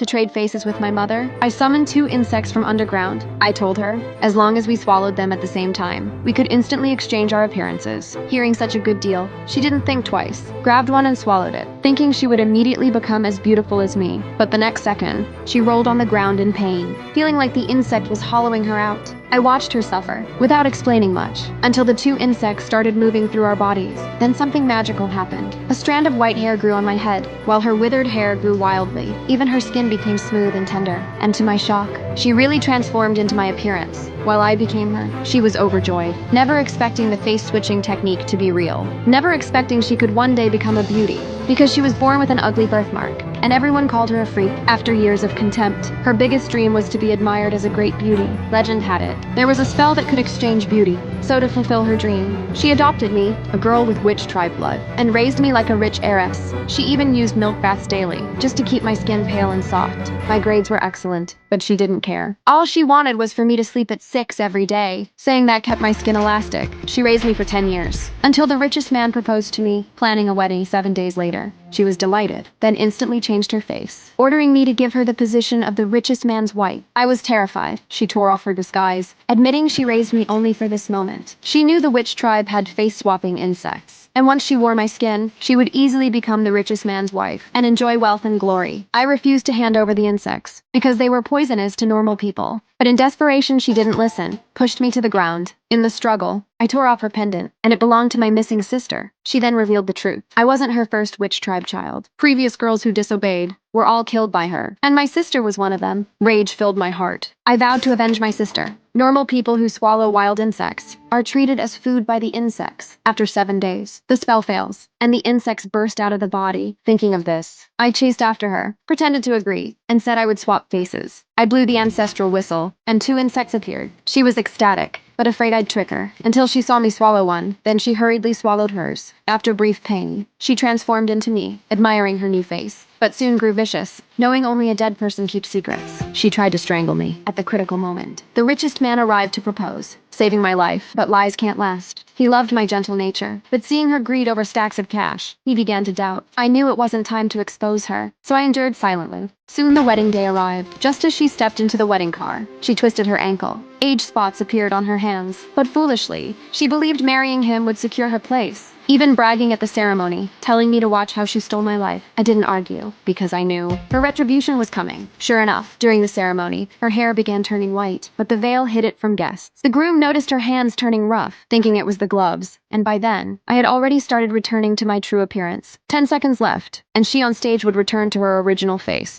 to trade faces with my mother, I summoned 2 insects from underground. I told her, as long as we swallowed them at the same time, we could instantly exchange our appearances. Hearing such a good deal, she didn't think twice, grabbed one and swallowed it, thinking she would immediately become as beautiful as me. But the next second, she rolled on the ground in pain, feeling like the insect was hollowing her out. I watched her suffer, without explaining much, until the 2 insects started moving through our bodies. Then something magical happened. A strand of white hair grew on my head, while her withered hair grew wildly. Even her skin became smooth and tender. And to my shock, she really transformed into my appearance. While I became her, she was overjoyed, never expecting the face-switching technique to be real. Never expecting she could one day become a beauty, because she was born with an ugly birthmark, and everyone called her a freak. After years of contempt, her biggest dream was to be admired as a great beauty. Legend had it, there was a spell that could exchange beauty. So to fulfill her dream, she adopted me, a girl with witch tribe blood, and raised me like a rich heiress. She even used milk baths daily, just to keep my skin pale and soft. My grades were excellent, but she didn't care. All she wanted was for me to sleep at 6 every day, saying that kept my skin elastic. She raised me for 10 years, until the richest man proposed to me, planning a wedding 7 days later. She was delighted, then instantly changed her face, ordering me to give her the position of the richest man's wife. I was terrified. She tore off her disguise, admitting she raised me only for this moment. She knew the witch tribe had face-swapping insects, and once she wore my skin, she would easily become the richest man's wife and enjoy wealth and glory. I refused to hand over the insects, because they were poisonous to normal people. But in desperation, she didn't listen, pushed me to the ground. In the struggle, I tore off her pendant, and it belonged to my missing sister. She then revealed the truth. I wasn't her first witch tribe child. Previous girls who disobeyed were all killed by her, and my sister was one of them. Rage filled my heart. I vowed to avenge my sister. Normal people who swallow wild insects are treated as food by the insects. After 7 days, the spell fails, and the insects burst out of the body. Thinking of this, I chased after her, pretended to agree, and said I would swap faces. I blew the ancestral whistle, and 2 insects appeared. She was ecstatic, but afraid I'd trick her, until she saw me swallow one. Then she hurriedly swallowed hers. After brief pain, she transformed into me, admiring her new face, but soon grew vicious. Knowing only a dead person keeps secrets, she tried to strangle me. At the critical moment, the richest man arrived to propose, saving my life. But lies can't last. He loved my gentle nature, but seeing her greed over stacks of cash, he began to doubt. I knew it wasn't time to expose her, so I endured silently. Soon the wedding day arrived. Just as she stepped into the wedding car, she twisted her ankle. Age spots appeared on her hands, but foolishly, she believed marrying him would secure her place, even bragging at the ceremony, telling me to watch how she stole my life. I didn't argue, because I knew her retribution was coming. Sure enough, during the ceremony, her hair began turning white, but the veil hid it from guests. The groom noticed her hands turning rough, thinking it was the gloves, and by then, I had already started returning to my true appearance. 10 seconds left, and she on stage would return to her original face.